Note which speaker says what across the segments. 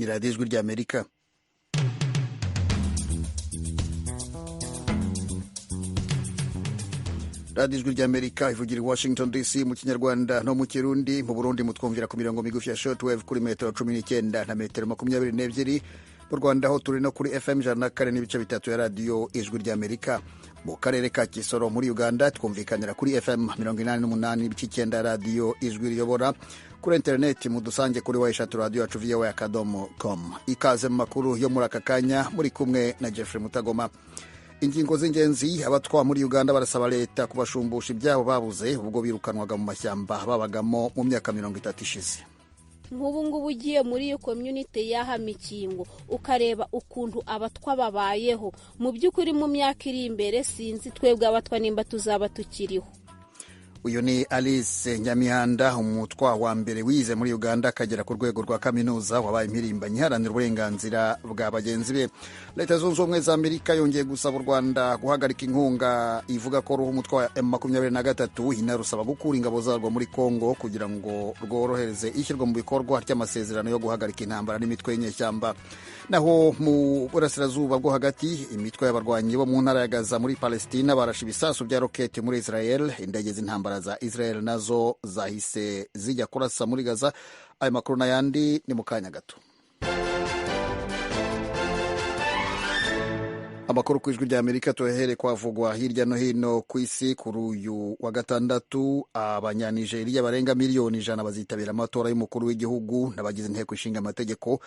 Speaker 1: radiyo ijwi ry'Amerika. radiyo ijwi ry'Amerika ivugira i Washington DC mu kinyarwanda no mu kirundi. Mu Burundi mutwumvira ku mirongo migufi ya shortwave kuri metero 19 na metero 22. Mu Rwanda ho turi no kuri FM 104.3 ya radiyo ijwi ry'Amerika. Mu karere ka Kisoro muri Uganda twumvikanira kuri FM 88.9 ya radiyo ijwi riyobora. Kuri interineti mudusange kuri wayishatu radiyo yacu voa.com. Ikaze mu makuru yo muri aka kanya, muri kumwe na Jeffrey Mutagoma. Ingingo z'ingenzi: Abatwa muri Uganda barasaba leta kubashumbusha ibyabo babuze, ubwo birukanywaga mu mashyamba babagamo mu myaka 30 ishize.
Speaker 2: Nk'ubu ngubu ugiye muri iyo community y'aha Mikingo ukareba ukuntu abatwa babayeho, mu by'ukuri mu myaka iri imbere sinzi twebwe abatwa nimba tuzaba tukiriho.
Speaker 1: Uyu ni Alice Nyamihanda, umutwa wa mbere wize muri Uganda akagera ku rwego rwa kaminuza, wabaye impirimbanyi iharanira uburenganzira bwa bagenzi be. Leta zunze ubumwe za Amerika yongeye gusaba u Rwanda guhagarika inkunga ivuga ko ruha umutwe wa M23 inarusaba gukura ingabo zarwo muri Kongo kugira ngo rworohereze ishyirwa mu bikorwa ry'amasezerano yo guhagarika intambara n'imitwe y'inyeshyamba. Naho mu burasirazuba bwo hagati, imitwe y'abarwanyi bo mu ntara ya Gaza muri Palestina barashe ibisasu bya roketi muri Israel. Indege z'intambara za Israel nazo zahise zijya kurasa muri Gaza. Ayo makuru n'ayandi ni mu kanya gato. Amakuru ku ijwi ry'Amerika tuyahere kwavugwa hirya no hino ku isi. Kuri uyu wa gatandatu, abanyanigeriya barenga miliyoni 100 bazitabira amatora y'umukuru w'igihugu n'abagize inteko ishinga amategeko.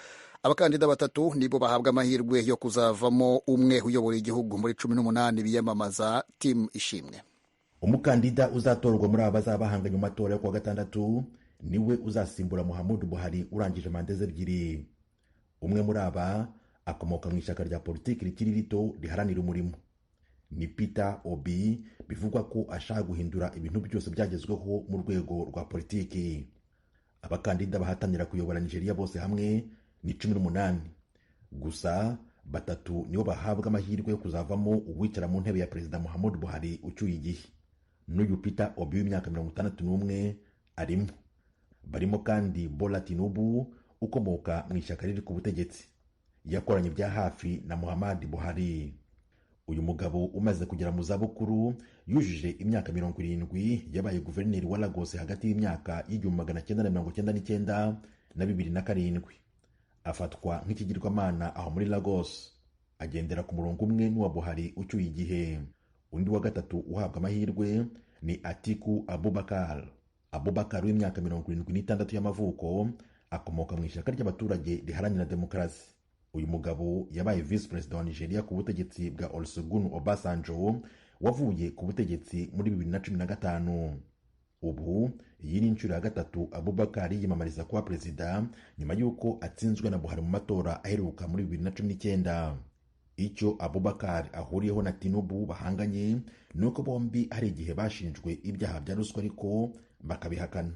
Speaker 1: Abakandida 3 nibo bahabwa amahirwe yo kuzavamo umwe uyobora igihugu muri 18 biyamamaza team ishimwe.
Speaker 3: Umukandida uzatorwa muri aba bazabahanganye mu matora yo ku wa gatandatu niwe uzasimbura Muhammadu Buhari urangije manda ze 2. Umwe muri aba akomoka mu ishyaka rya politiki rikiri rito riharanira umurimo. Ni Peter Obi, bivugwa ko ashaka guhindura ibintu byose byagezweho mu rwego rwa politiki. Abakandida bahatanira kuyobora Nigeria bose hamwe ni 18. Gusa 3 nibo bahabwa amahirwe yo kuzavamo uwicara mu ntebe ya Perezida Muhammadu Buhari ucyuye igihe. N'uyu Peter Obi w'imyaka 61 arimo. Barimo kandi Bola Tinubu ukomoka mu ishyaka riri ku butegetsi, yakoranye bya hafi na Muhammadu Buhari. Uyu mugabo umaze kugera mu zabukuru yujuje imyaka 70, yabaye guverineri wa Lagos hagati y'imyaka y'1999 na 2007. Afatwa nk'ikigirwamana aho muri Lagos, agendera ku murongo umwe n'uwa Buhari ucyuye igihe. Undi wa gatatu uhabwa amahirwe ni Atiku Abubakar. Abubakar w'imyaka 76 y'amavuko akomoka mu ishyaka ry'abaturage riharanira demokarasi. Uyu mugabo yabaye vice president wa Nigeria ku butegetsi bwa Olusegun Obasanjo wavuye ku butegetsi muri 2015. Ubu iyi ni inshuro ya 3 Abubakar yiyamamariza kuba perezida nyuma y'uko atsinzwe na Buhari mu matora aheruka muri 2019. Icyo Abubakar ahuriyeho na Tinubu bahanganye nuko bombi hari igihe bashinjwe ibyaha bya ruswa ariko bakabihakana.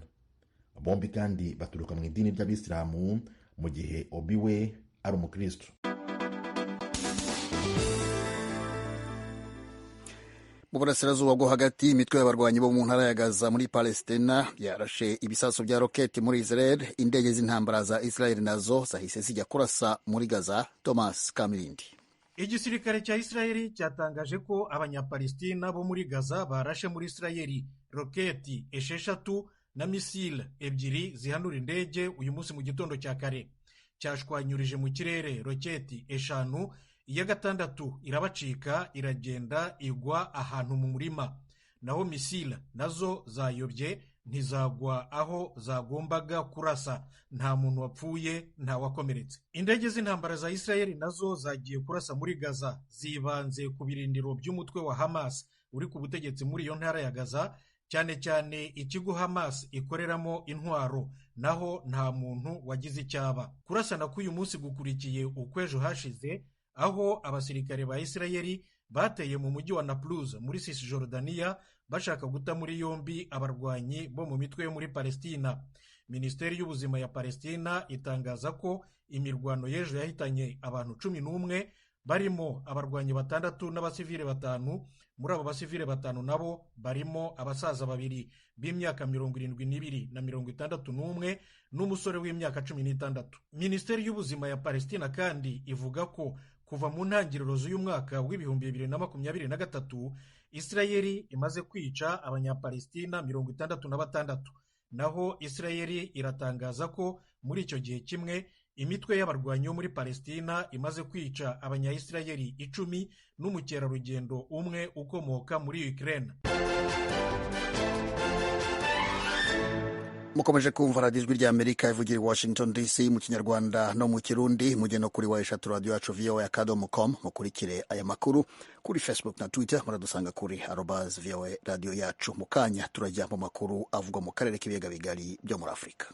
Speaker 3: Bombi kandi baturuka mu idini ry'Abisilamu, mu gihe Obi we ari umukristo.
Speaker 1: Mu burasirazuba bwo hagati, imitwe y'abarwanyi bo mu ntara ya Gaza muri Palestina yarashe ibisasu bya roketi muri Israel. Indege z'intambara za Israel nazo zahise zijya kurasa muri Gaza. Thomas Kamilindi.
Speaker 4: Igisirikare cya Israel cyatangaje ko abanyapalestina bo muri Gaza barashe muri Israel roketi 6 na misile 2 zihanura indege uyu munsi mu gitondo cya kare. Cyashwanyurije mu kirere roketi 5, iya 6 irabacika iragenda igwa ahantu mu murima. Naho misile nazo zayobye ntizagwa aho zagombaga kurasa. Nta muntu wapfuye, nta wakomeretse. Indege z'intambara za Israel nazo zagiye kurasa muri Gaza, zibanze ku birindiro by'umutwe wa Hamas uri ku butegetsi muri iyo ntara ya Gaza, cyane cyane ikigo Hamas ikoreramo intwaro, naho nta muntu wagize icyaba. Kurasana k'uyu munsi gukurikiye ukwejo hashize, aho abasirikare ba Israel bateye mu mujyi wa Nablus muri Cisjordania bashaka guta muri yombi abarwanyi bo mu mitwe yo muri Palestina. Minisiteri y'ubuzima ya Palestina itangaza ko imirwano y'ejo yahitanye abantu 11 barimo abarwanyi 6 n'abasivile 5. Muri abo basivile 5 nabo barimo abasaza 2 b'imyaka 72 na 61 n'umusore w'imyaka 16. Minisiteri y'ubuzima ya Palestina kandi ivuga ko kuva mu ntangiriro z'uyu mwaka w'ibihumbi 2023 Isirayeli imaze kwica abanyapalestina 66. Naho Isirayeli iratangaza ko muri icyo gihe kimwe imitwe y'abarwanyi muri Palestina imaze kwica abanyayisirayeli 10 n'umukerarugendo umwe ukomoka muri Ukraine.
Speaker 1: Mukomeje kumva radiyo ijwi rya Amerika ivugira i Washington DC mu Kinyarwanda no mu Kirundi. Mujye no kuri eshatu radio yacu voa.com mukurikire aya makuru kuri Facebook na Twitter. Muradusanga kuri @voa radio yacu. Mu kanya turajya mu makuru avugwa mu karere k'ibiyaga bigari byo muri Afurika.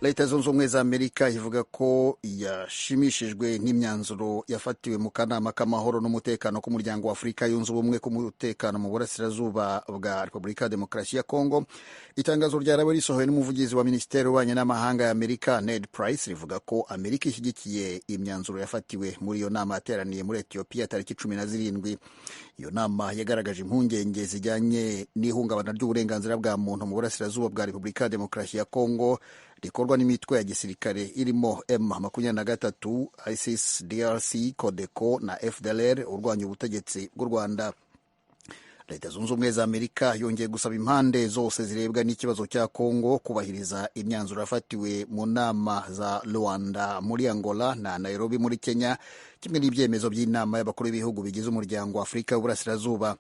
Speaker 1: Leta zunze ubumwe za Amerika ivuga ko yashimishijwe n'imyanzuro yafatiwe mu kanama k'amahoro n'umutekano k'umuryango wa Afurika yunze ubumwe k'umutekano mu burasirazuba bwa Repubulika ya Demokarasi ya Kongo. Itangazo ryarawe risohowe n'umuvugizi wa Minisiteri y'Ububanyi n'Amahanga ya Amerika Ned Price rivuga ko Amerika ishyigikiye imyanzuro yafatiwe muri iyo nama yateraniye muri Ethiopia tariki 17. Iyo nama yagaragaje impungenge zijyanye n'ihungabana ry'uburenganzira bwa muntu mu burasirazuba bwa Repubulika ya Demokarasi ya Kongo rikorwa n'imitwe ya gisirikare irimo M23, ISIS, DRC, Codeco na FDLR urwanya ubutegetsi bw'u Rwanda. Leta zunze ubumwe za Amerika yongeye gusaba impande zose zirebwa n'ikibazo cya Kongo kubahiriza imyanzuro yafatiwe mu nama za Rwanda muri Angola na Nairobi muri Kenya, kimwe n'ibyemezo by'inama y'abakuru b'ibihugu bigize umuryango wa Afurika y'Uburasirazuba.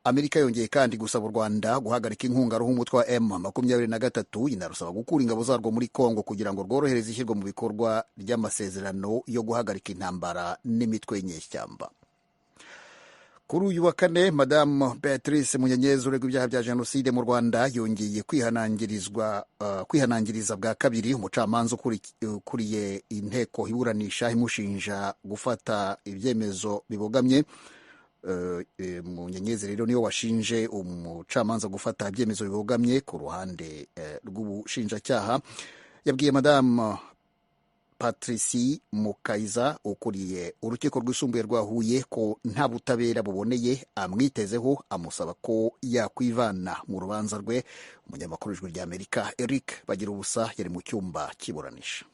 Speaker 1: Amerika yongeye kandi gusaba u Rwanda guhagarika inkunga ruha umutwe wa M23, inarusaba gukura ingabo zarwo muri Kongo kugira ngo rworohereze ishyirwa mu bikorwa ry'amasezerano yo guhagarika intambara n'imitwe y'inyeshyamba. Kuri uyu wa kane, Madamu Beatrice Munyenyezi uregwa ibyaha bya jenoside mu Rwanda yongeye kwihanangiriza bwa kabiri umucamanza ukuriye inteko iburanisha imushinja gufata ibyemezo bibogamye. Munyenyezi rero niwe washinje umucamanza gufata ibyemezo bibogamye ku ruhande rw'ubushinjacyaha. Yabwiye Madamu Patricie Mukaiza ukuriye urukiko rwisumbuye rwa Huye ko nta butabera buboneye amwitezeho, amusaba ko yakwivana mu rubanza rwe. Umunyamakuru w'ijwi rya Amerika Eric Bagirubusa yari mu cyumba cy'iburanisha.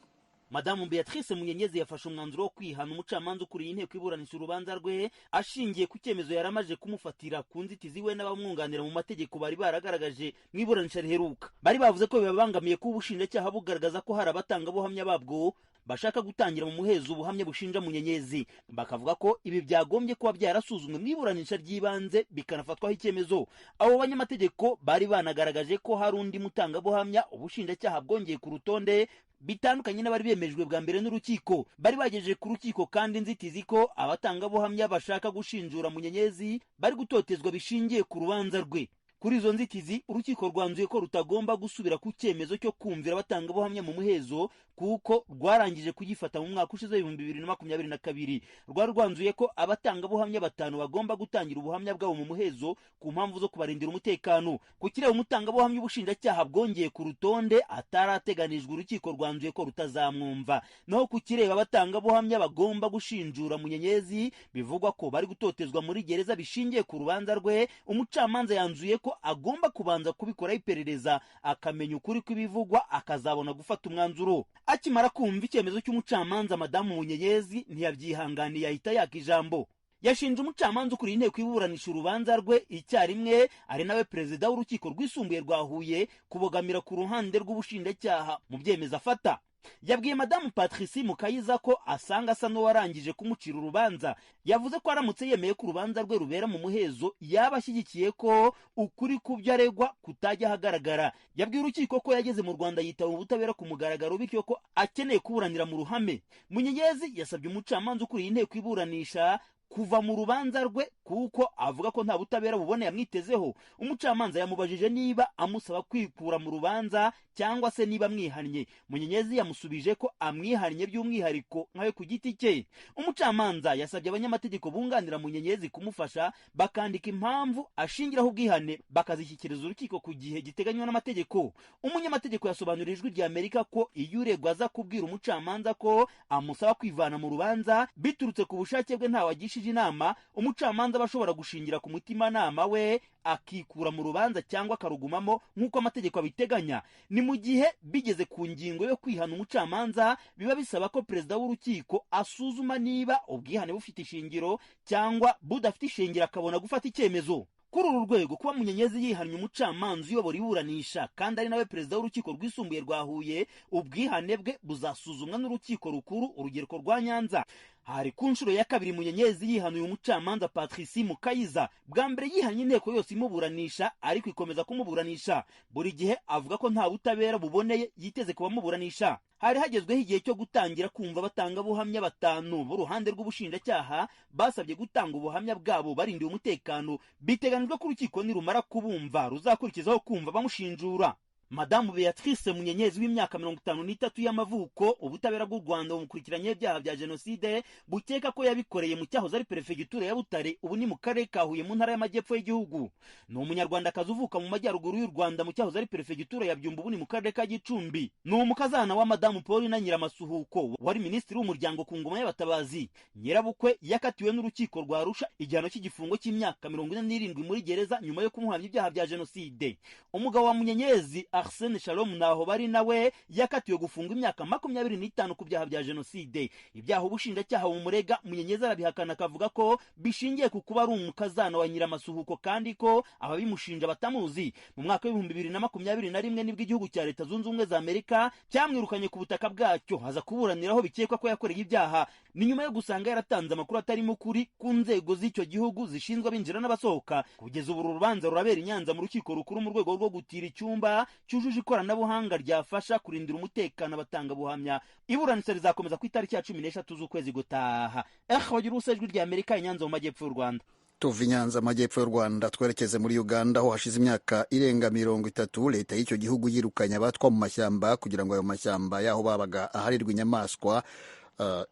Speaker 5: Madamu Beatrice Munyenyezi yafashe umwanzuro wo kwihana umucamanza ukuriye inteko iburanisha urubanza rwe ashingiye ku cyemezo yaramaje kumufatira ku nzitizi we n'abamwunganira mu mategeko bari baragaragaje mu iburanisha riheruka. Bari bavuze ko bibabangamiye ko ubushinjacyaha bugaragaza ko hari abatangabuhamya babwo bashaka gutangira mu muhezo ubuhamya bushinja Munyenyezi. Bakavuga ko ibi byagombye kuba byarasuzumwe mu iburanisha ry'ibanze bikanafatwaho icyemezo. Abo banyamategeko bari banagaragaje ko hari undi mutangabuhamya ubushinjacyaha bwongeye ku rutonde bitandukanye n'abari bemejwe bwa mbere n'urukiko. Bari bagejeje ku rukiko kandi inzitizi ko abatangabuhamya bashaka gushinjura Munyenyezi bari gutotezwa bishingiye ku rubanza rwe. Kuri izo nzitizi urukiko rwanzuye ko rutagomba gusubira ku cyemezo cyo kumvira abatangabuhamya mu muhezo kuko rwarangije kugifata mu mwaka ushize 2022. Rwari rwanzuye ko abatangabuhamya 5 bagomba gutangira ubuhamya bwabo mu muhezo ku mpamvu zo kubarindira umutekano. Kukireba umutangabuhamya ubushinjacyaha bwongeye ku rutonde atarateganijwe urukiko rwanzuye ko rutazamwumva. Naho kukireba abatangabuhamya bagomba gushinjura Munyenyezi bivugwa ko bari gutotezwa muri gereza bishingiye ku rubanza rwe, umucamanza yanzuye ko agomba kubanza kubikoraho iperereza akamenya ukuri kw'ibivugwa akazabona gufata umwanzuro. Akimara kumva icyemezo cy'umucamanza, Madamu Munyenyezi ntiyabyihanganiye ahita yaka ijambo. Yashinje umucamanza ukuriye inteko iburanisha urubanza rwe icyarimwe ari nawe perezida w'urukiko rwisumbuye rwa Huye kubogamira ku ruhande rw'ubushinjacyaha mu byemezo afata. Yabwiye Madamu Patricie Mukaiza ko asanga asa n'uwarangije kumucira urubanza. Yavuze ko aramutse yemeye ko urubanza rwe rubera mu muhezo yaba ashyigikiye ko ukuri kubyo aregwa kutajya ahagaragara. Yabwiye urukiko ko yageze mu Rwanda yitaba ubutabera ku mugaragaro, bityo ko akeneye kuburanira mu ruhame. Munyenyezi yasabye umucamanza ukuriye inteko iburanisha kuva mu rubanza rwe kuko avuga ko nta butabera bubone yamwitezeho. Umucamanza yamubajije niba amusaba kwikura mu rubanza cyangwa se niba amwihannye. Munyenyezi yamusubije ko amwihannye by'umwihariko nkawe ku giti cye. Umucamanza yasabye abanyamategeko bunganira Munyenyezi kumufasha bakandika impamvu ashingiraho ubwihane bakazishyikiriza urukiko ku gihe giteganywa n'amategeko. Umunyamategeko yasobanurira Ijwi rya Amerika ko iyo uregwa aza kubwira umucamanza ko amusaba kwivana mu rubanza biturutse ku bushake bwe ntawagishije inama, umucamanza aba ashobora gushingira ku mutimanama we akikura mu rubanza cyangwa akarugumamo nk'uko amategeko abiteganya. Ni mu gihe bigeze ku ngingo yo kwihana umucamanza biba bisaba ko perezida w'urukiko asuzuma niba ubwihane bufite ishingiro cyangwa budafite ishingiro akabona gufata icyemezo. Kuri uru rwego kuba Munyenyezi yihannye umucamanza uyobora iburanisha kandi ari nawe perezida w'urukiko rwisumbuye rwa Huye, ubwihane bwe buzasuzumwa n'urukiko rukuru urugereko rwa Nyanza. Hari ku nshuro ya kabiri Munyenyezi yihanuye umucamanza Patricie Mukayiza. Bwa mbere yihanye inteko yose imuburanisha ariko ikomeza kumuburanisha. Buri gihe avuga ko nta butabera buboneye yiteze kubamuburanisha. Hari hagezweho igihe cyo gutangira kumva batanga buhamya batanu b'uruhande rw'ubushinjacyaha basabye gutanga ubuhamya bwabo barindiye umutekano. Biteganijwe ko urukiko nirumara kubumva ruzakurikizaho kumva bamushinjura. Madamu Beatrice Munyenyezi w'imyaka 53 y'amavuko, ubutabera bw'u Rwanda bumukurikiranye ibyaha bya jenoside bukeka ko yabikoreye mu cyahoze ari perefegitura ya Butare, ubu ni mu karere ka Huye mu ntara y'amajyepfo y'igihugu. Ni umunyarwandakazi uvuka mu majyaruguru y'u Rwanda mu cyahoze ari perefegitura ya Byumba, ubu ni mu karere ka Gicumbi. Ni umukazana wa Madamu Paul na Nyiramasuhuko wari minisitiri w'umuryango ku ngoma y'abatabazi. Nyirabukwe yakatiwe n'urukiko rwa Arusha igihano cy'igifungo cy'imyaka 47 muri gereza nyuma yo kumuhamya ibyaha bya jenoside. Umugabo wa Munyenyezi Arsene Shalom naho bari nawe yakatiwe gufunga imyaka 25 ku byaha bya jenoside. Ibyaha ubushinjacyaha bumurega Munyenyezi arabihakana akavuga ko bishingiye ku kuba ari umukazana wa Nyiramasuhuko kandi ko ababimushinja batamuzi. Mu mwaka wa 2021 nibwo igihugu cya Leta Zunze Ubumwe za Amerika cyamwirukanye ku butaka bwacyo haza kuburaniraho bikekwa ko yakoreye ibyaha. Ni nyuma yo gusanga yaratanze amakuru atarimo kuri ku nzego z'icyo gihugu zishinzwe abinjira n'abasohoka. Kugeza ubu urubanza rurabera i Nyanza mu rukiko rukuru mu rwego rwo gutira icyumba cyujuje ikoranabuhanga ryafasha kurindira umutekano abatanga buhamya. Iburanisha rizakomeza ku itariki ya 13 z'ukwezi gutaha. Bagira Ijwi rya Amerika i Nyanza mu majyepfo y'u Rwanda.
Speaker 1: Tuva i Nyanza amajyepfo y'u Rwanda twerekeze muri Uganda, aho hashize imyaka irenga 30 leta y'icyo gihugu yirukanye abatwa mu mashyamba kugira ngo ayo mashyamba yaho babaga aharirwa inyamaswa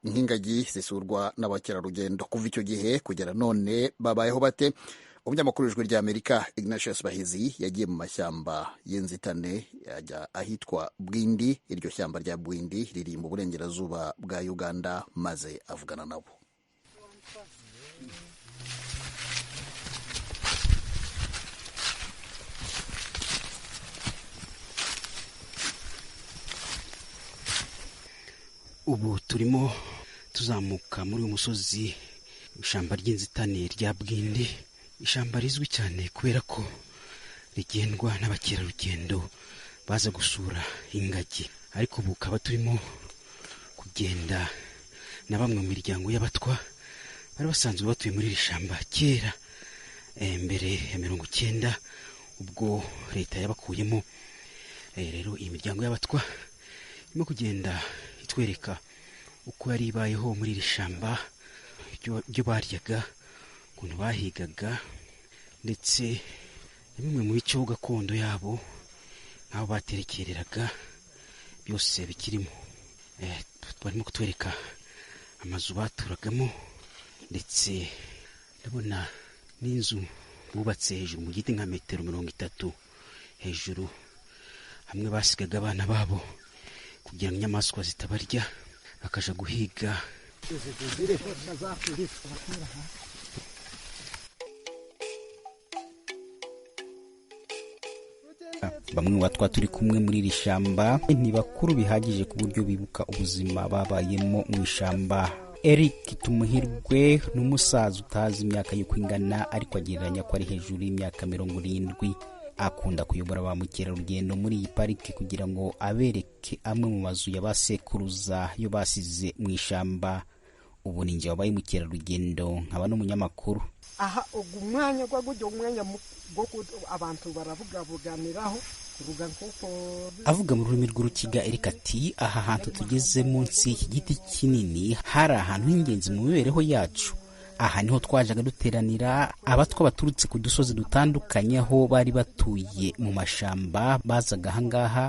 Speaker 1: nk'ingagi zisurwa n'abakerarugendo. Kuva icyo gihe kugera none babayeho bate? Umunyamakuru w'Ijwi rya Amerika Ignatius Bahizi yagiye mu mashyamba y'inzitane ajya ahitwa Bwindi. Iryo shyamba rya Bwindi riri mu burengerazuba bwa Uganda maze avugana nabo.
Speaker 6: Ubu turimo tuzamuka muri uyu musozi ishyamba ry'inzitane rya Bwindi. Ishyamba rizwi cyane kubera ko rigendwa n'abakerarugendo baza gusura ingagi, ariko ubu ukaba turimo kugenda na bamwe mu miryango y'abatwa bari basanzwe batuye muri iri shyamba kera mbere ya 1990 ubwo leta yabakuyemo. Rero iyi miryango y'abatwa irimo kugenda itwereka uko yari ibayeho muri iri shyamba, ibyo baryaga, ukuntu bahigaga, ndetse na bimwe mu bice gakondo yabo nk'aho baterekereraga byose bikirimo. Barimo kutwereka amazu baturagamo, ndetse ndabona n'inzu bubatse hejuru mu giti nka metero 30 hejuru, hamwe basigaga abana babo kugira ngo inyamaswa zitabarya bakaja guhiga. Bamwe mu batwa turi kumwe muri iri shyamba ni bakuru bihagije ku buryo bibuka ubuzima babayemo mu ishyamba. Eric Tumuhirwe ni umusaza utazi imyaka yo kwingana, ariko agereranya ko ari hejuru y'imyaka 70. Akunda kuyobora ba mukerarugendo muri iyi parike kugira ngo abereke amwe mu mazu y'abasekuruza yo basize mu ishyamba. Ubu ninjye wabaye mukerarugendo nkaba n'umunyamakuru.
Speaker 7: Aha umwanya gwagujya umwanya bwo abantu baravugabuganiraho kuruga nk'uko
Speaker 6: avuga mu rurimi rw'urukiga. Eric ati aha hantu tugeze munsi y'iki giti kinini hari ahantu h'ingenzi mu mibereho yacu. aha niho twajaga duteranira. Abatwa baturutse ku dusozi dutandukanye aho bari batuye mu mashyamba bazaga ahangaha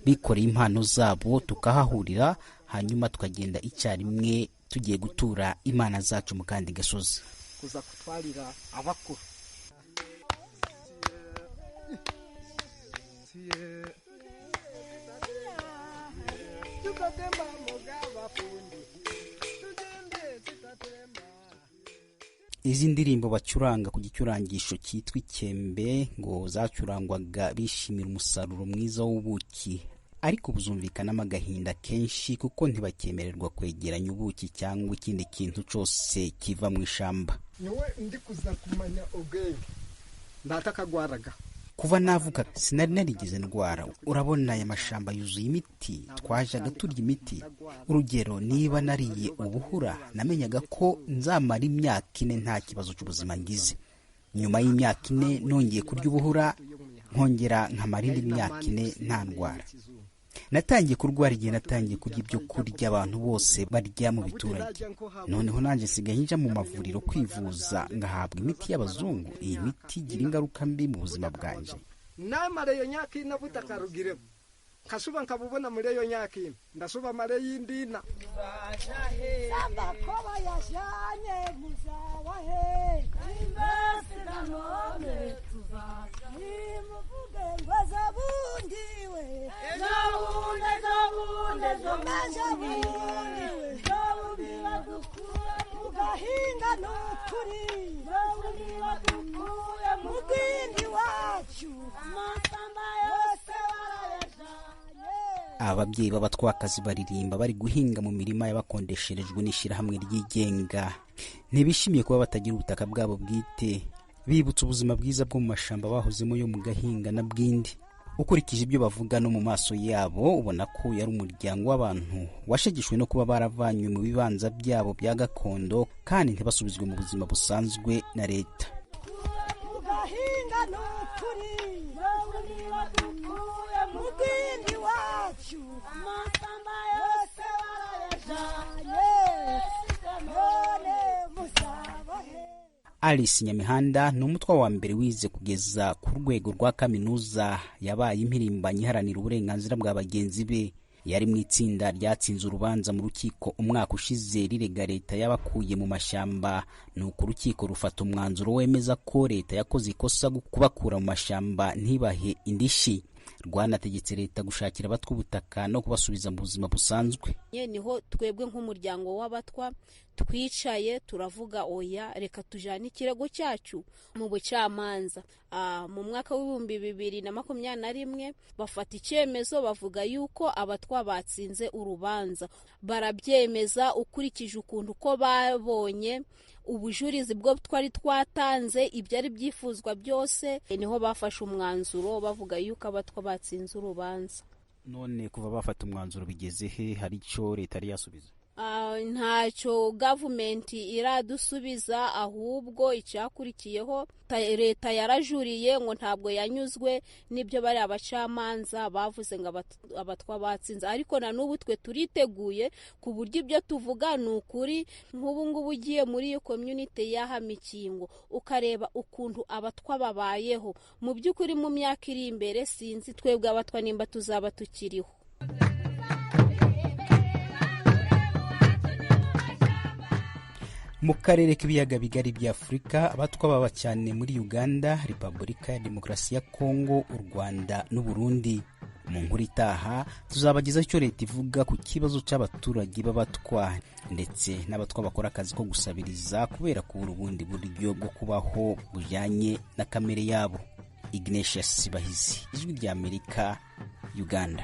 Speaker 6: bikoreye impano zabo, tukahahurira hanyuma tukagenda icyarimwe tugiye gutura imana zacu mu kandi gasozi.
Speaker 7: kuza kutwarira abakuru.
Speaker 6: Izi ndirimbo bacuranga ku gicurangisho cyitwa ikembe ngo zacurangwaga bishimira umusaruro mwiza w'ubuki, ariko buzumvikanamo agahinda kenshi kuko ntibakemererwa kwegeranya ubuki cyangwa ikindi kintu cyose kiva mu ishamba.
Speaker 7: Niwe ndi kuza kumanya ubwenge ndatakagwaraga.
Speaker 6: Kuva navuka sinari narigeze ndwara. Urabona aya mashamba yuzuye imiti, twajaga turya imiti. Urugero, niba nariye ubuhura namenyaga ko nzamara imyaka 4 nta kibazo cy'ubuzima ngize. Nyuma y'imyaka 4 nongeye kurya ubuhura, nkongera nkamara indi myaka 4 nta ndwara. Natangiye kurwara igihe natangiye kurya ibyo kurya abantu bose barya mu biturage. Noneho nanjye nsigaye njya mu mavuriro kwivuza ngahabwa imiti y'abazungu. Iyi miti igira ingaruka mbi mu buzima bwanjye.
Speaker 7: Namare yo nyaki na butakarugire kasuba nkabubona muri yo nyaki ndasuba mare yindina samba koba yashanye muzawahe imbasira none tuzaza nimuvuge ngwazabundiwe zabunde zomajabundiwe zabundiwe dukura mugahinga nukuri zabundiwe dukura mugindi wacu amasamba yose
Speaker 6: Ababyeyi b'abatwakazi baririmba bari guhinga mu mirima y'abakondesherejwe n'ishyirahamwe ryigenga. Ntibishimiye kuba batagira ubutaka bwabo bwite, bibutsa ubuzima bwiza bwo mu mashamba bahozemo yo mu gahinga na bwindi. Ukurikije ibyo bavuga no mu maso yabo ubona ko yari umuryango w'abantu washegeshwe no kuba baravanywe mu bibanza byabo bya gakondo kandi ntibasubizwe mu buzima busanzwe na leta. Alice Nyamihanda ni umutwa wa mbere wize kugeza ku rwego rwa kaminuza, yabaye impirimbanyi iharanira uburenganzira bwa bagenzi be. Yari mu itsinda ryatsinze urubanza mu rukiko umwaka ushize rirega leta yabakuye mu mashyamba, nuko urukiko rufata umwanzuro wemeza ko leta yakoze ikosa kubakura mu mashyamba ntibahe indishi. Rwanategetse leta gushakira abatwa ubutaka no kubasubiza mu buzima busanzwe.
Speaker 2: Niho twebwe nk'umuryango w'abatwa twicaye turavuga oya reka tujane ikirego cyacu mu bucamanza. Mu mwaka w'2021 bafata icyemezo bavuga yuko abatwa batsinze urubanza, barabyemeza ukurikije ukuntu ko babonye ubujurizi bwo twari twatanze ibyari byifuzwa byose. Niho bafashe umwanzuro bavuga yuko abatwa batsinze urubanza.
Speaker 6: None kuva bafata umwanzuro bigeze he? Hari icyo leta yari yasubiza?
Speaker 2: Ntacyo gavumenti iradusubiza, ahubwo icyakurikiyeho leta yarajuriye ngo ntabwo yanyuzwe n'ibyo bari abacamanza bavuze ngo abatwa batsinze. Ariko na n'ubu twe turiteguye ku buryo ibyo tuvuga ni ukuri. Nk'ubu ngubu ugiye muri iyo community y'ahamikingo ukareba ukuntu abatwa babayeho, mu by'ukuri mu myaka iri imbere sinzi twebwe abatwa nimba tuzaba tukiriho.
Speaker 6: Mu karere k'ibiyaga bigari bya Afurika, abatwa baba cyane muri Uganda, Repubulika ya Demokarasi ya Kongo, u Rwanda n'u Burundi. Mu nkuru itaha tuzabagezaho icyo leta ivuga ku kibazo cy'abaturage b'abatwa ndetse n'abatwa bakora akazi ko gusabiriza kubera kubura ubundi buryo bwo kubaho bujyanye na kamere yabo. Ignatius Bahizi, Ijwi rya Amerika, Uganda.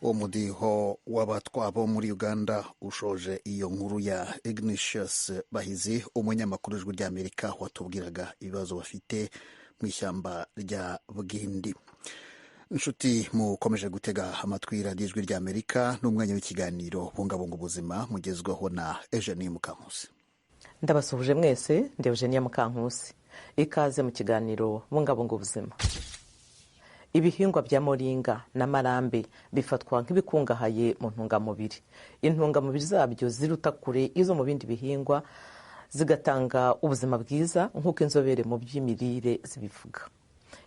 Speaker 1: Umudiho w'abatwa bo muri Uganda ushoje iyo nkuru ya Ignatius Bahizi, umunyamakuru w'Ijwi rya Amerika watubwiraga ibibazo bafite mu ishyamba rya Bwindi. Inshuti mukomeje gutega amatwi radiyo Ijwi rya Amerika n'umwanya w'ikiganiro bungabunga ubuzima mugezweho na Eugenie Mukankusi.
Speaker 8: Ndabasuhuje mwese, ndi Eugenie Mukankusi. Ikaze mu kiganiro bungabunga ubuzima. ibihingwa bya moringa na marambe bifatwa nk'ibikungahaye mu ntungamubiri. Intungamubiri zabyo ziruta kure izo mu bindi bihingwa, zigatanga ubuzima bwiza nk'uko inzobere mu by'imirire zibivuga.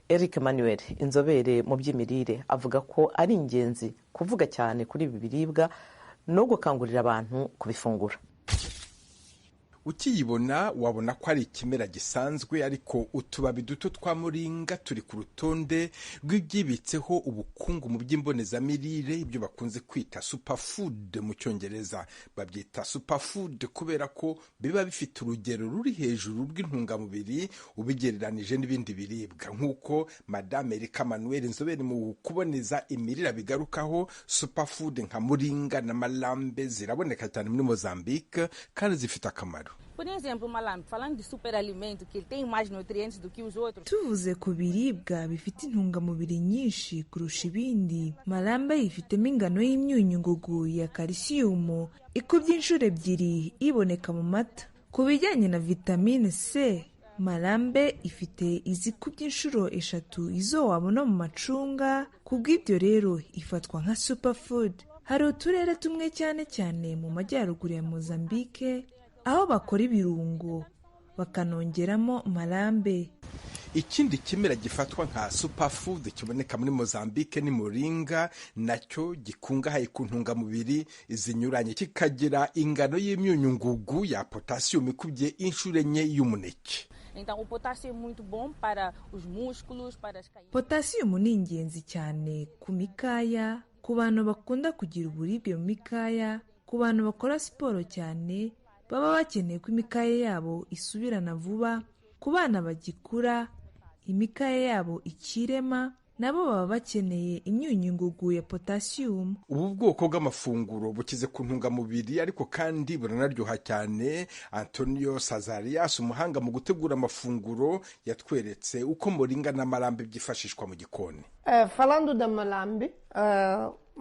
Speaker 8: Eric Manuel, inzobere mu by'imirire, avuga ko ari ingenzi kuvuga cyane kuri ibi biribwa no gukangurira abantu kubifungura.
Speaker 9: Ukiyibona wabona ko ari ikimera gisanzwe, ariko utubabi duto twa moringa turi ku rutonde rw'ibyibitseho ubukungu mu by'imbonezamirire, ibyo bakunze kwita superfood mu cyongereza. Babyita superfood kubera ko biba bifite urugero ruri hejuru rw'intungamubiri ubigereranije n'ibindi biribwa. Nk'uko Madame Erika Manuel, inzobere mu kuboneza imirire, bigarukaho, superfood nka moringa na malambe ziraboneka cyane muri Mozambique kandi zifite akamaro.
Speaker 10: Por exemplo, malambe, falando de superalimento, que ele tem mais nutrientes do que os outros.
Speaker 11: Tuvuze ku biribwa bifite intungamubiri nyinshi kurusha ibindi, malambe yifitemo ingano y'imyunyu ngugu ya calcium ikubye inshuro 2 iboneka mu mata. Ku bijyanye na vitamine C, malambe ifite izikubye inshuro 3 izo wabona mu macunga. Kubw'ibyo rero ifatwa nka superfood. Hari uturere tumwe cyane cyane mu majyaruguru ya Mozambique aho bakora ibirungo bakanongeramo malambe.
Speaker 9: Ikindi kimera gifatwa nka superfood kiboneka muri Mozambique ni moringa, nacyo gikungahaye ku ntungamubiri zinyuranye, kikagira ingano y'imyunyu ngugu ya potassium ikubye inshuro 4 y'umuneke.
Speaker 10: Então o potássio é muito bom para os músculos, para as caídas.
Speaker 11: Potassium ni ingenzi cyane ku mikaya, ku bantu bakunda kugira uburibwe mu mikaya, ku bantu bakora siporo cyane baba bakeneye ko imikaya yabo isubirana vuba, ku bana bagikura imikaya yabo ikirema, nabo baba bakeneye imyunyu ngugu ya potassium.
Speaker 9: Ubu bwoko bw'amafunguro bukize ku ntungamubiri, ariko kandi buranaryoha cyane. Antonio Sazarias, umuhanga mu gutegura amafunguro, yatweretse uko moringa na malambe byifashishwa mu gikoni.
Speaker 7: Falando da malambe,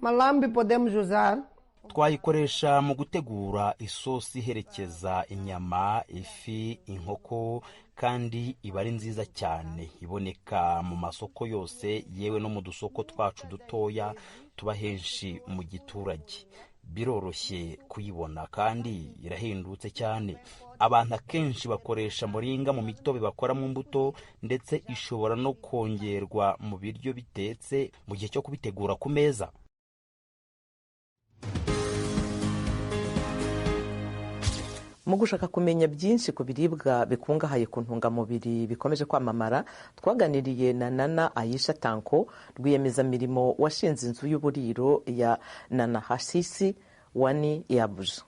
Speaker 7: malambe podemos usar.
Speaker 5: Twayikoresha mu gutegura isosi iherekeza inyama, ifi, inkoko, kandi iba ari nziza cyane. Iboneka mu masoko yose, yewe no mu dusoko twacu dutoya tuba henshi mu giturage. Biroroshye kuyibona kandi irahendutse cyane. Abantu akenshi bakoresha moringa mu mitobe bakora mu mbuto, ndetse ishobora no kongerwa mu biryo bitetse mu gihe cyo kubitegura ku meza.
Speaker 8: Mu gushaka kumenya byinshi ku biribwa bikungahaye ku ntungamubiri bikomeje kwamamara, twaganiriye na Nana Aisha Tanko, rwiyemezamirimo washinze inzu y'uburiro ya Nana Hasisi Wani Yabuze.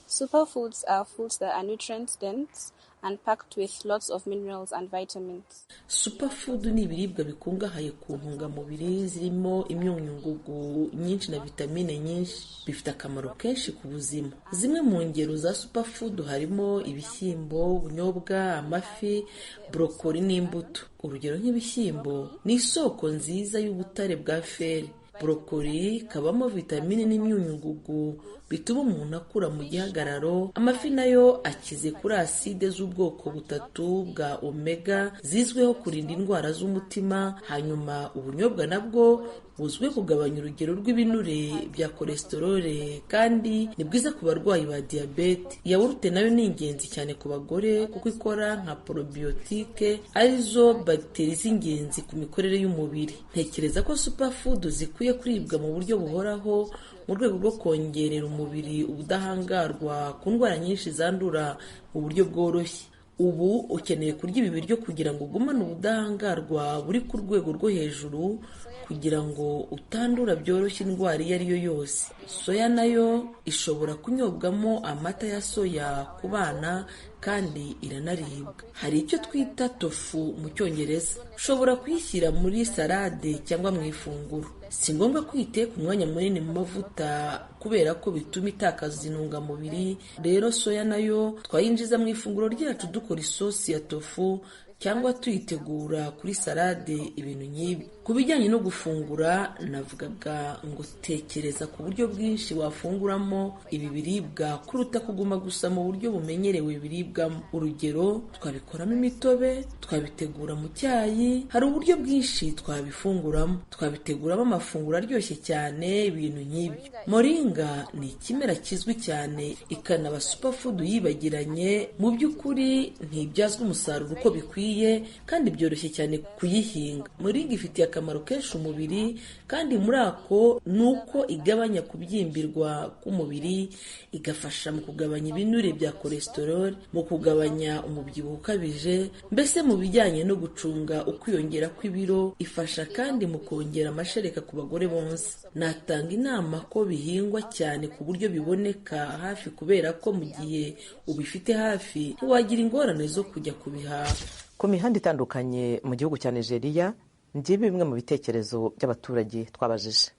Speaker 12: Superfoods are foods that are nutrient dense and packed with lots of minerals and vitamins.
Speaker 13: Superfood ni ibiribwa bikungahaye ku ntungamubiri zirimo imyunyu ngugu nyinshi na vitamine nyinshi, bifite akamaro kenshi ku buzima. Zimwe mu ngero za superfood harimo ibishyimbo, ubunyobwa, amafi, brokoli n'imbuto. Urugero nk'ibishyimbo ni isoko nziza y'ubutare bwa feri. Brokoli kabamo vitamine n'imyunyu ngugu bituma umuntu akura mu gihagararo. Amafi nayo akize kuri aside z'ubwoko 3 bwa omega zizweho kurinda indwara z'umutima. Hanyuma ubunyobwa nabwo buzwiho kugabanya urugero rw'ibinure bya cholesterol kandi ni bwiza ku barwayi ba diabete. Yawurute nayo ni ingenzi cyane ku bagore kuko ikora nka probiotique, arizo bagiteri z'ingenzi ku mikorere y'umubiri. Ntekereza ko superfood zikwiye kuribwa mu buryo buhoraho mu rwego rwo kongerera umubiri ubudahangarwa ku ndwara nyinshi zandura mu buryo bworoshye. Ubu ukeneye kurya ibi biryo kugira ngo ugumane ubudahangarwa buri ku rwego rwo hejuru, kugira ngo utandura byoroshye indwara iyo ari yo yose. Soya nayo ishobora kunyobwamo amata ya soya ku bana kandi iranaribwa. Hari icyo twita tofu mu cyongereza. Ushobora kuyishyira muri salade cyangwa mu ifunguro. Si ngombwa kwiteka umwanya munini mu mavuta kubera ko bituma itakaza intungamubiri. Rero soya nayo twayinjiza mu ifunguro ryacu dukora isosi ya tofu cyangwa tuyitegura kuri salade, ibintu nk'ibi. Ku bijyanye no gufungura, navugaga ngo tekereza ku buryo bwinshi wafunguramo ibi biribwa kuruta kuguma gusa mu buryo bumenyerewe biribwamo. Urugero, twabikoramo imitobe, twabitegura mu cyayi, hari uburyo bwinshi twabifunguramo, twabiteguramo amafunguro aryoshye cyane, ibintu nk'ibyo. Moringa ni ikimera kizwi cyane, ikanaba superfood yibagiranye. Mu by'ukuri ntibyazwa umusaruro uko bikwiye kandi byoroshye cyane kuyihinga. Moringa ifitiye akamaro kenshi umubiri, kandi muri ako ni uko igabanya kubyimbirwa k'umubiri, igafasha mu kugabanya ibinure bya cholesterol, mu kugabanya umubyibuho ukabije, mbese mu bijyanye no gucunga ukwiyongera kw'ibiro. Ifasha kandi mu kongera amashereka ku bagore bonsa. Natanga inama ko bihingwa cyane ku buryo biboneka hafi, kubera ko mu gihe ubifite hafi ntiwagira ingorane zo kujya kubihaha.
Speaker 8: Ku mihanda itandukanye mu gihugu cya Nigeria, ngibi bimwe mu bitekerezo by'abaturage twabajije.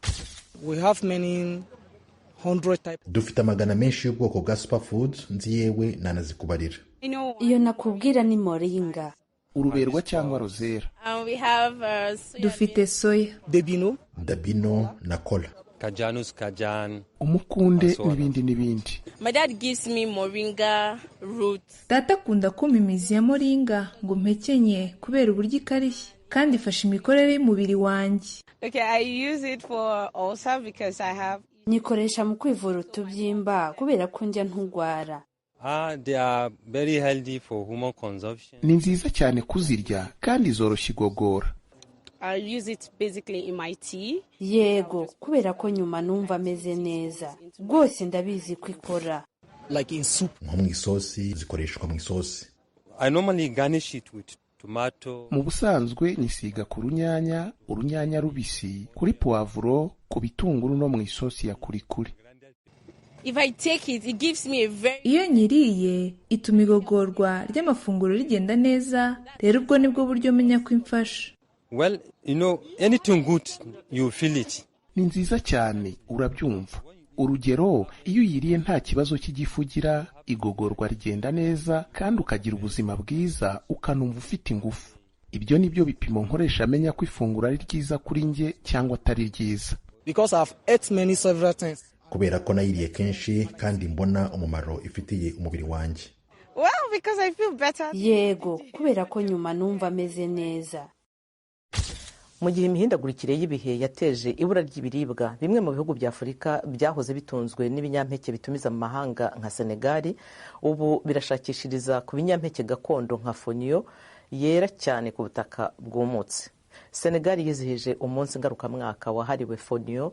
Speaker 3: Dufite amagana menshi y'ubwoko bwa superfood, nzi yewe nanazikubarira.
Speaker 14: Iyo nakubwira ni moringa,
Speaker 15: uruberwa cyangwa rozera.
Speaker 11: Dufite soya,
Speaker 3: dabino na kola,
Speaker 15: umukunde n'ibindi n'ibindi.
Speaker 14: My dad gives me moringa root.
Speaker 11: Data akunda kumpa imizi ya moringa ngo mpekenye kubera uburyo ikarishye kandi ifasha imikorere y'umubiri wanjye.
Speaker 14: Okay, I use it for ulcer because I have. Nikoresha mu kwivura utubyimba kubera ko njya ntugwara.
Speaker 16: They are very healthy for human consumption.
Speaker 15: Ni nziza cyane kuzirya kandi zoroshye igogora.
Speaker 14: I use it basically in my tea. Yego, kubera ko nyuma numva ameze neza. Rwose ndabizi ko ikora.
Speaker 15: Like in soup.
Speaker 3: Nko mu isosi, zikoreshwa mu isosi.
Speaker 16: I normally garnish it with tomato.
Speaker 15: Mu busanzwe nisiga ku urunyanya rubisi, kuri poivro, ku bitunguru no mu isosi ya kurikuri.
Speaker 14: If I take it, it gives me a very.
Speaker 11: Iyo nyiriye ituma igogorwa ry'amafunguro rigenda neza, rero ubwo nibwo buryo menya ko imfasha.
Speaker 16: Well, anything good, you feel it.
Speaker 15: Ni nziza cyane, urabyumva. Urugero, iyo uyiriye nta kibazo cy'igifu ugira, igogorwa rigenda neza kandi ukagira ubuzima bwiza, ukanumva ufite ingufu. Ibyo nibyo bipimo nkoresha amenya ko ifunguro ari ryiza kuri nge cyangwa atari ryiza.
Speaker 17: Because I've ate many several times.
Speaker 3: Kubera ko nayiriye kenshi kandi mbona umumaro ifitiye umubiri wanjye.
Speaker 14: Well, because I feel better. Yego, kubera ko nyuma numva ameze neza.
Speaker 8: Mu gihe imihindagurikire y'ibihe yateje ibura ry'ibiribwa, bimwe mu bihugu bya Afurika byahoze bitunzwe n'ibinyampeke bitumiza mu mahanga nka Senegal, ubu birashakishiriza ku binyampeke gakondo nka fonio yera cyane ku butaka bwumutse. Senegal yizihije umunsi ngarukamwaka wahariwe fonio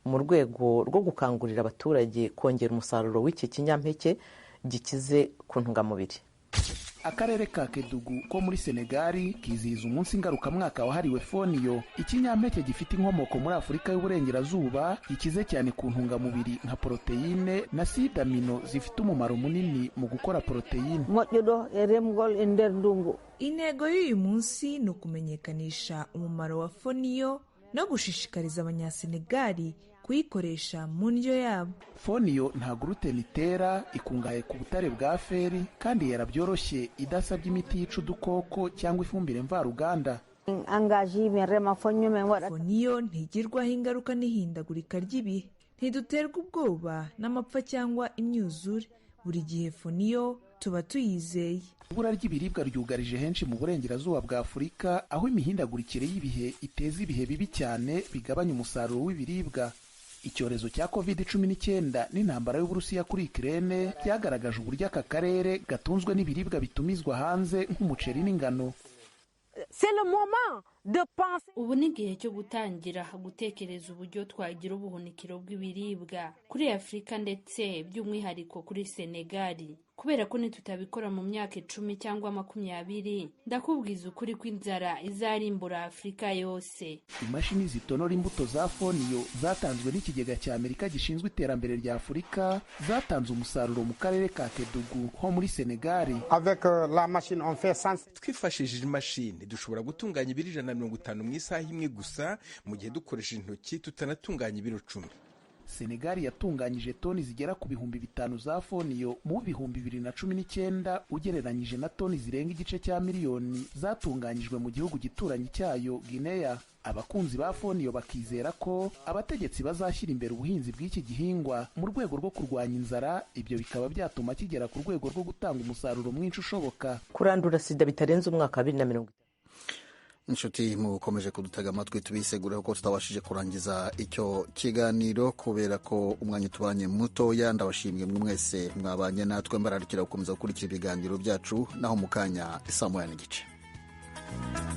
Speaker 8: mu rwego rwo gukangurira abaturage kongera umusaruro w'iki kinyampeke gikize ku ntungamubiri.
Speaker 15: Akarere ka Kedugu ko muri Senegal kizihiza umunsi ngarukamwaka wahariwe fonio, ikinyampeke gifite inkomoko muri Afurika y'Uburengerazuba, gikize cyane ku ntungamubiri nka proteine na sidamino zifite umumaro munini mu gukora proteine.
Speaker 11: Intego y'uyu munsi ni ukumenyekanisha umumaro wa fonio no gushishikariza abanyasenegali kuyikoresha mu ndyo yabo.
Speaker 15: Fonio nta gluten itera, ikungahaye ku butare bwa feri kandi yarabyoroshye, idasabye imiti yica udukoko cyangwa ifumbire mvaruganda.
Speaker 11: Fonio ntigirwaho ingaruka n'ihindagurika ry'ibihe, ntiduterwa ubwoba n'amapfa cyangwa imyuzure. Buri gihe fonio tuba tuyizeye.
Speaker 15: Ibura ry'ibiribwa ryugarije henshi mu burengerazuba bwa Afurika, aho imihindagurikire y'ibihe iteza ibihe bibi cyane bigabanya umusaruro w'ibiribwa. Icyorezo cya COVID-19 n'intambara y'Uburusiya kuri Ukraine byagaragaje uburyo aka karere gatunzwe n'ibiribwa bitumizwa hanze nk'umuceri n'ingano.
Speaker 2: Ubu ni igihe cyo gutangira gutekereza uburyo twagira ubuhunikiro bw'ibiribwa kuri Afurika ndetse by'umwihariko kuri Senegal, kubera ko nitutabikora mu myaka 10 cyangwa 20, ndakubwiza ukuri ko inzara izarimbura Afurika yose.
Speaker 15: Imashini zitonora imbuto za fonio zatanzwe n'ikigega cya Amerika gishinzwe iterambere rya Afurika zatanze umusaruro mu karere ka Kedugu ho muri Senegal.
Speaker 9: Twifashishije imashini dushobora gutunganya ibiro 150 mu isaha imwe gusa, mu gihe dukoresheje intoki tutanatunganya ibiro 10.
Speaker 15: Senegali yatunganyije toni zigera ku bihumbi 5 za foniyo mu 2019 ugereranyije na toni zirenga igice cya miliyoni zatunganyijwe mu gihugu gituranyi cyayo Guinea. Abakunzi ba foniyo bakizera ko abategetsi bazashyira imbere ubuhinzi bw'iki gihingwa mu rwego rwo kurwanya inzara, ibyo bikaba byatuma kigera ku rwego rwo gutanga umusaruro mwinshi ushoboka.
Speaker 8: Kurandura sida bitarenze umwaka wa 2030.
Speaker 1: inshuti mukomeje kudutega amatwi, tubisegura ko tutabashije kurangiza icyo kiganiro kubera ko umwanya tubanye mutoya. Ndabashimye mwese mwabanye natwe, mbararikira gukomeza gukurikira ibiganiro byacu naho mukanya 1:30.